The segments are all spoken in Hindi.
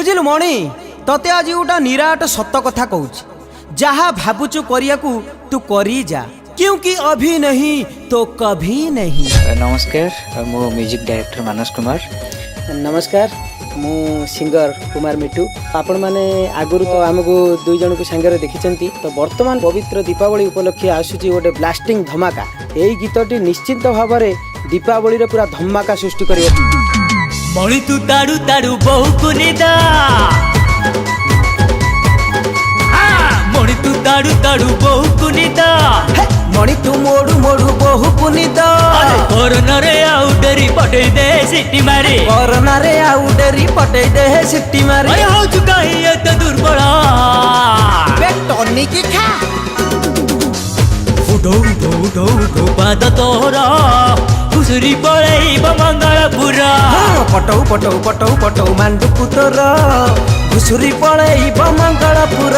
बुझिलु मणि तते आज गोटा निराट सत कथा कहूँ जहा भावुचु करिया तू करी जा क्योंकि अभी नहीं तो कभी नहीं। नमस्कार मो म्यूजिक डायरेक्टर मानस कुमार। नमस्कार मु सिंगर कुमार मिट्टू। आपण माने आगुरु तो आमको दुई जन को सांगे देखी तो वर्तमान पवित्र दीपावली उपलक्षे आसूची गोटे ब्लास्टिंग धमाका। यही गीतटी निश्चित भाव में दीपावली रे पूरा धमाका सृष्टि करियो। मणि तू ताड़ू ताड़ू बहु कुनिदा मणि तू ताड़ू ताड़ू बहु कुनिदा मणि तू मोड़ू मोड़ू बहु पुनिदा कोरोना रे आउ डरी पटे दे सिटी मारे कोरोना रे आउ डरी पटे दे सिटी मारे अय हो चुका ही एत दुर्बल बे टॉनिक खा उठो उठो उठो उठो पाद तोरा खुसरी पड़ेब मंगलपुरा पटौ पटौ पटौ पटौ मांडू पुतर घुसुरी पड़ेब मंगलपुर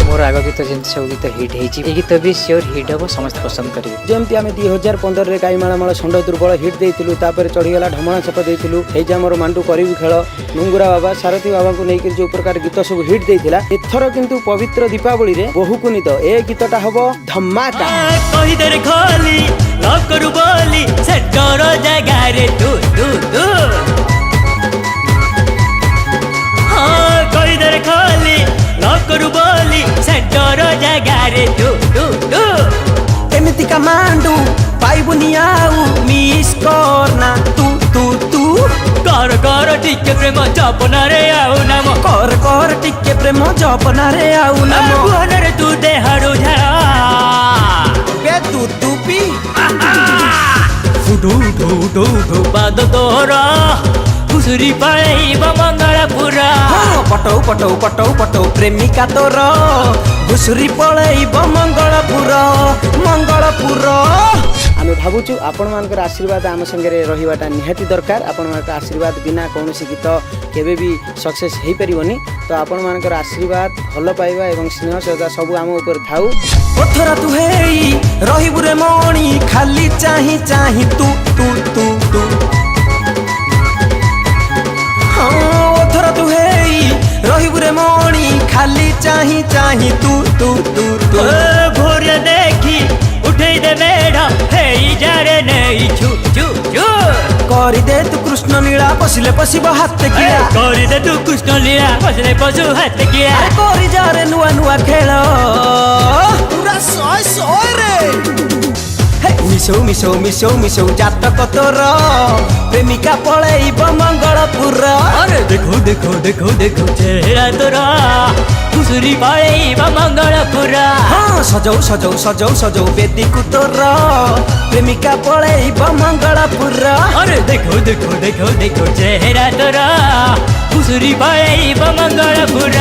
मोर आग गीत जेन सब गीत हिट होती गीत भी श्योर हिट हम समस्त पसंद करेंगे। जमती आम 2015 रे गाईमाळमाळ षंड दुर्बल हिट देइतिलु तापर चढ़ीगला ढमणा छप देइतिलु हेजा मोर मांडू करिबी खेल मुंगुरा बाबा सारथी बाबा को लेकर जो प्रकार गीत सब हिट देइतिला एथर किंतु पवित्र दीपावली रे बहु कुनित ए गीतटा हबो धमाका। कहि दे रे खाली लव करू बोली सेट करो जगह रे तू तू तू हां कहि दे रे खाली लव करू बोली सेट करो जगह रे तू तू तू एमिति का मांडू पाइबुनी आउ मिस करना तू तू तू कर टिके प्रेम जपना रे आउ नाम कर टिके प्रेम जपना रे आउ नाम भुवन रे तू देहारू झाड़ा बे तू तू पी उठो उठो उठो उठो पाद तोरा खुसरी पड़ेब मंगलपुरा पटौ पटौ पटौ पटौ प्रेमिका तोर घुसुरी पड़ेब मंगलपुर आमे भावुचु आपण मानकर आशीर्वाद आम संगे रहिबाटा निहाती दरकार। आपण मानकर आशीर्वाद बिना कौन गीत केबे भी सक्सेस हो पारिबनी। तो आपण मानकर आशीर्वाद भल पाइबा एवं स्नेह श्रद्धा सब आम ऊपर थाउ। ओथरा तू हेई रहिबु रे मणि खाली चाही चाही तू तू तू तू हाँ ओथरा तू हेई रहिबु रे मणि खाली चाही चाही तू तू तू तू भोर देखी उठे दे मेढ़ा हेई जारे नहीं छू छू छू करी दे तू कृष्ण लीला पसिले पसिब हाथ गिरा करी दे तू कृष्ण लीला पसिले पशु हाथ गिरा करी जा रे नुआ नुआ खेल पूरा सोय सोय रे मिसौ मिसौ मिसौ मिसौ जातक तोर प्रेमिका पळेइब मंगलपुर। अरे देखो देखो देखो देखो चेहरा तोरा खुसरी पळेइब मंगलपुर। हाँ सजौ सजौ सजौ सजौ बेदी को तोर प्रेमिका पळेइब मंगलपुर। अरे देखो देखो देखो देखो चेहरा तोरा खुसरी पळेइब मंगलपुर।